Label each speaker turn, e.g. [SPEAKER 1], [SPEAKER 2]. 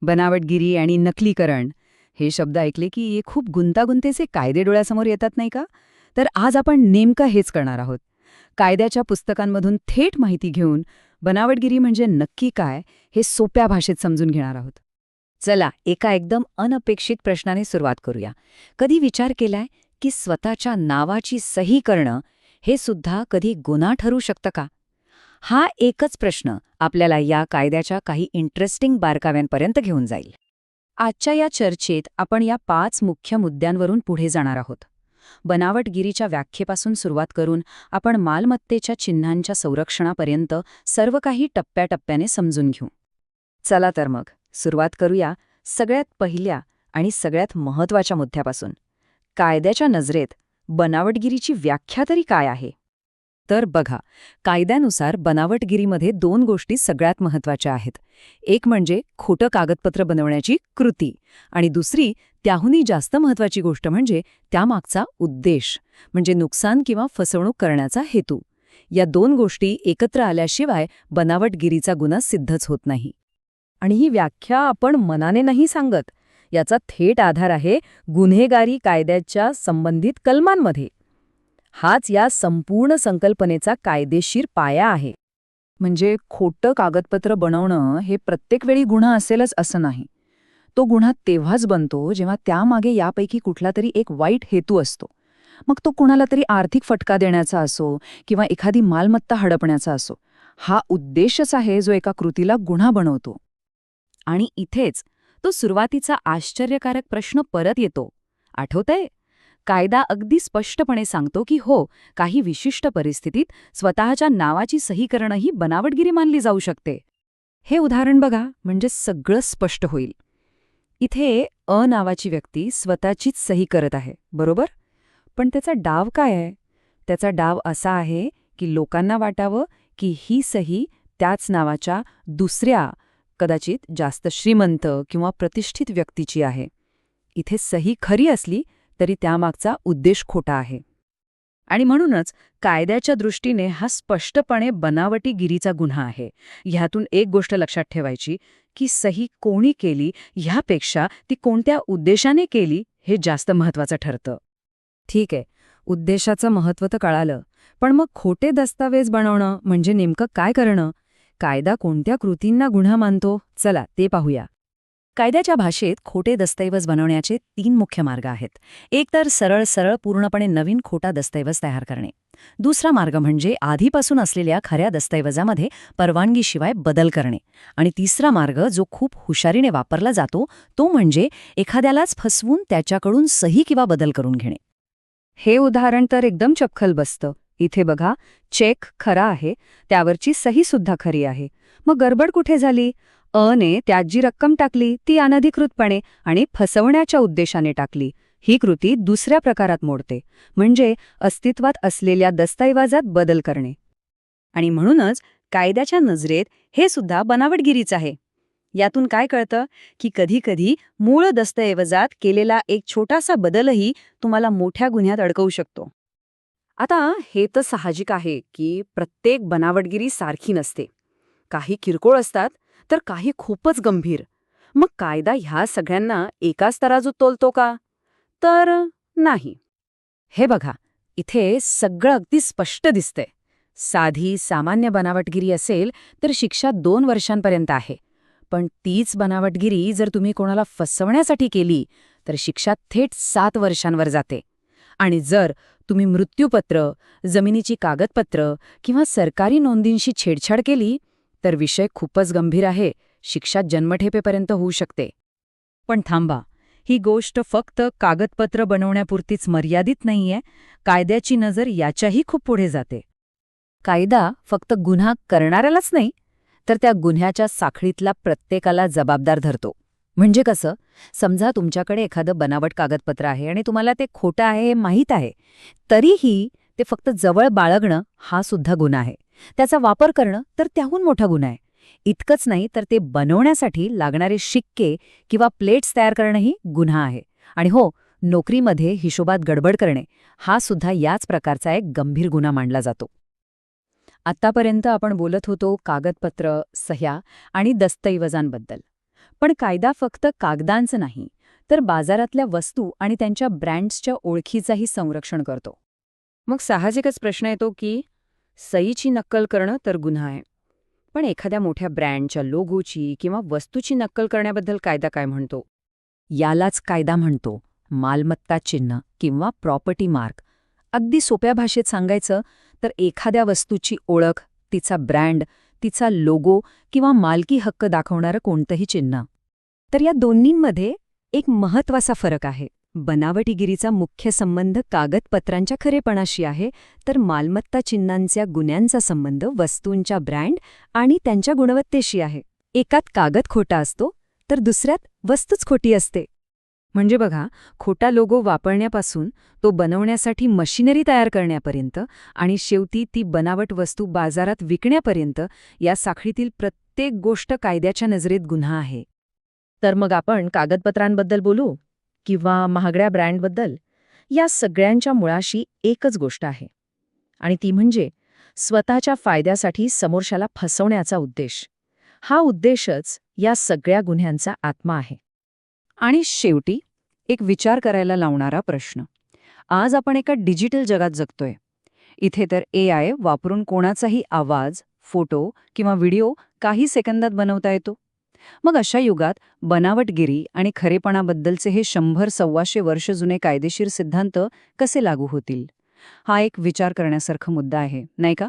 [SPEAKER 1] बनावटगिरी आणि नकलीकरण हे शब्द ऐकले की खूप गुंतागुंतीचे कायदे डोळ्यासमोर येतात नाही का? तर आज आपण नेमकं हेच करणार आहोत. कायद्याच्या पुस्तकांमधून थेट माहिती घेऊन बनावटगिरी म्हणजे नक्की काय हे सोप्या भाषेत समजून घेणार आहोत. चला, एका एकदम अनपेक्षित प्रश्नाने सुरुवात करूया. कधी विचार केलाय की स्वतःच्या नावाची सही करणं हे सुद्धा कधी गुन्हा ठरू शकतं का? हा एकच प्रश्न आपल्याला या कायद्याच्या काही इंटरेस्टिंग बारकाव्यांपर्यंत घेऊन जाईल. आजच्या या चर्चेत आपण या 5 मुख्य मुद्द्यांवरून पुढे जाणार आहोत. बनावटगिरीच्या व्याख्येपासून सुरुवात करून आपण मालमत्तेच्या चिन्हांच्या संरक्षणापर्यंत सर्व काही टप्प्याटप्प्याने समजून घेऊ. चला तर मग सुरुवात करूया सगळ्यात पहिल्या आणि सगळ्यात महत्त्वाच्या मुद्द्यापासून. कायद्याच्या नजरेत बनावटगिरीची व्याख्या तरी काय आहे? तर बघा, कायद्यानुसार बनावटगिरीमध्ये 2 गोष्टी सगळ्यात महत्त्वाच्या आहेत. एक म्हणजे खोटं कागदपत्र बनवण्याची कृती आणि दुसरी त्याहूनही जास्त महत्त्वाची गोष्ट म्हणजे त्यामागचा उद्देश, म्हणजे नुकसान किंवा फसवणूक करण्याचा हेतू. या 2 गोष्टी एकत्र आल्याशिवाय बनावटगिरीचा गुन्हा सिद्धच होत नाही. आणि ही व्याख्या आपण मनाने नाही सांगत. याचा थेट आधार आहे गुन्हेगारी कायद्याच्या संबंधित कलमांमध्ये. हाच या संपूर्ण संकल्पनेचा कायदेशीर पाया आहे. म्हणजे खोटं कागदपत्र बनवणं हे प्रत्येक वेळी गुन्हा असेलच असं नाही. तो गुन्हा तेव्हाच बनतो जेव्हा त्यामागे यापैकी कुठला तरी एक वाईट हेतू असतो. मग तो कुणाला तरी आर्थिक फटका देण्याचा असो किंवा एखादी मालमत्ता हडपण्याचा असो. हा उद्देशच आहे जो एका कृतीला गुन्हा बनवतो. आणि इथेच तो सुरुवातीचा आश्चर्यकारक प्रश्न परत येतो. आठवतंय? कायदा अगदी स्पष्टपणे सांगतो की हो, काही विशिष्ट परिस्थितीत स्वतःच्या नावाची सही करणंही बनावटगिरी मानली जाऊ शकते. हे उदाहरण बघा, म्हणजे सगळं स्पष्ट होईल. इथे अ नावाची व्यक्ती स्वतःचीच सही करत आहे, बरोबर? पण त्याचा डाव काय आहे? त्याचा डाव असा आहे की लोकांना वाटावं की ही सही त्याच नावाच्या दुसऱ्या, कदाचित जास्त श्रीमंत किंवा प्रतिष्ठित व्यक्तीची आहे. इथे सही खरी असली तरी त्यामागचा उद्देश खोटा आहे. आणि म्हणूनच कायद्याच्या दृष्टीने हा स्पष्टपणे बनावटीगिरीचा गुन्हा आहे. ह्यातून एक गोष्ट लक्षात ठेवायची की सही कोणी केली ह्यापेक्षा ती कोणत्या उद्देशाने केली हे जास्त महत्त्वाचं ठरतं. ठीक आहे, उद्देशाचं महत्त्व तर कळालं, पण मग खोटे दस्तावेज बनवणं म्हणजे नेमकं काय करणं? कायदा कोणत्या कृतींना गुन्हा मानतो? चला ते पाहूया. कायद्याच्या भाषेत खोटे दस्तऐवज बनवण्याचे 3 मुख्य मार्ग आहेत. एक तर सरळ पूर्णपणे नवीन खोटा दस्तऐवज तयार करणे. दुसरा मार्ग म्हणजे आधीपासून असलेल्या खऱ्या दस्तऐवजामध्ये परवानगीशिवाय बदल करणे. आणि तिसरा मार्ग जो खूप हुशारीने वापरला जातो तो म्हणजे एखाद्यालाच फसवून त्याच्याकडून सही किंवा बदल करून घेणे. हे उदाहरण तर एकदम चपखल बसतं. इथे बघा, चेक खरा आहे, त्यावरची सही सुद्धा खरी आहे. मग गडबड कुठे झाली? अने त्यात जी रक्कम टाकली ती अनधिकृतपणे आणि फसवण्याच्या उद्देशाने टाकली. ही कृती दुसऱ्या प्रकारात मोडते, म्हणजे अस्तित्वात असलेल्या दस्तऐवजात बदल करणे. आणि म्हणूनच कायद्याच्या नजरेत हे सुद्धा बनावटगिरीच आहे. यातून काय कळतं की कधीकधी मूळ दस्तऐवजात केलेला एक छोटासा बदलही तुम्हाला मोठ्या गुन्ह्यात अडकवू शकतो. आता हे तर साहजिक आहे की प्रत्येक बनावटगिरी सारखी नसते. काही किरकोळ असतात तर काही खूपच गंभीर. मग कायदा ह्या सगळ्यांना एकाच तराजूत तोलतो का? तर नाही. हे बघा, इथे सगळं अगदी स्पष्ट दिसतंय. साधी सामान्य बनावटगिरी असेल तर शिक्षा 2 वर्षांपर्यंत आहे. पण तीच बनावटगिरी जर तुम्ही कोणाला फसवण्यासाठी केली तर शिक्षा थेट 7 वर्षांवर जाते. आणि जर तुम्ही मृत्यूपत्र, जमिनीची कागदपत्र किंवा सरकारी नोंदींशी छेडछाड केली तर विषय खूपच गंभीर आहे. शिक्षा जन्मठेपेपर्यंत होऊ शकते. पण थांबा, ही गोष्ट फक्त कागदपत्र बनवण्यापुरतीच मर्यादित नाहीये. कायद्याची नजर याच्याही खूप पुढे जाते. कायदा फक्त गुन्हा करणाऱ्यालाच नाही, तर त्या गुन्ह्याच्या साखळीतला प्रत्येकाला जबाबदार धरतो. म्हणजे कसं? समजा तुमच्याकडे एखादं बनावट कागदपत्र आहे आणि तुम्हाला ते खोटं आहे हे माहीत आहे, तरीही ते फक्त जवळ बाळगणं हा सुद्धा गुन्हा आहे. त्याचा वापर करणं तर त्याहून मोठा गुन्हा आहे. इतकंच नाही तर ते बनवण्यासाठी लागणारे शिक्के किंवा प्लेट्स तयार करणंही गुन्हा आहे. आणि हो, नोकरीमध्ये हिशोबात गडबड करणे हा सुद्धा याच प्रकारचा एक गंभीर गुन्हा मानला जातो. आत्तापर्यंत आपण बोलत होतो कागदपत्र, सह्या आणि दस्तऐवजांबद्दल. पण कायदा फक्त कागदांचं नाही, तर बाजारातल्या वस्तू आणि त्यांच्या ब्रँड्सच्या ओळखीचाही संरक्षण करतो. मग साहजिकच प्रश्न येतो की सहीची नक्कल करणं तर गुन्हा आहे. पण एखाद्या मोठ्या ब्रँडच्या लोगोची किंवा वस्तूची नक्कल करण्याबद्दल कायदा काय म्हणतो? यालाच कायदा म्हणतो मालमत्ता चिन्ह किंवा प्रॉपर्टी मार्क. अगदी सोप्या भाषेत सांगायचं तर एखाद्या वस्तूची ओळख, तिचा ब्रँड, तिचा लोगो किंवा मालकी हक्क दाखवणारं कोणतंही चिन्ह. तर या दोन्हींमध्ये एक महत्त्वाचा फरक आहे. बनावटीगिरीचा मुख्य संबंध कागदपत्रांच्या खरेपणाशी आहे, तर मालमत्ता चिन्हांच्या गुन्ह्यांचा संबंध वस्तूंच्या ब्रँड आणि त्यांच्या गुणवत्तेशी आहे. एकात कागद खोटा असतो, तर दुसऱ्यात वस्तूच खोटी असते. म्हणजे बघा, खोटा लोगो वापरण्यापासून तो बनवण्यासाठी मशिनरी तयार करण्यापर्यंत आणि शेवटी ती बनावट वस्तू बाजारात विकण्यापर्यंत या साखळीतील प्रत्येक गोष्ट कायद्याच्या नजरेत गुन्हा आहे. तर मग आपण कागदपत्रांबद्दल बोलू किंवा महागड्या ब्रँडबद्दल, या सगळ्यांच्या मुळाशी एकच गोष्ट आहे आणि ती म्हणजे स्वतःच्या फायद्यासाठी समोरच्याला फसवण्याचा उद्देश. हा उद्देशच या सगळ्या गुन्ह्यांचा आत्मा आहे. आणि शेवटी एक विचार करायला लावणारा प्रश्न. आज आपण एका डिजिटल जगात जगतोय. इथे तर AI वापरून कोणाचाही आवाज, फोटो किंवा व्हिडिओ काही सेकंदात बनवता येतो. मग अशा युगात बनावटगिरी आणि खरेपणाबद्दलचे हे 100-125 वर्ष जुने कायदेशीर सिद्धांत कसे लागू होतील? हा एक विचार करण्यासारखा मुद्दा आहे, नाही का?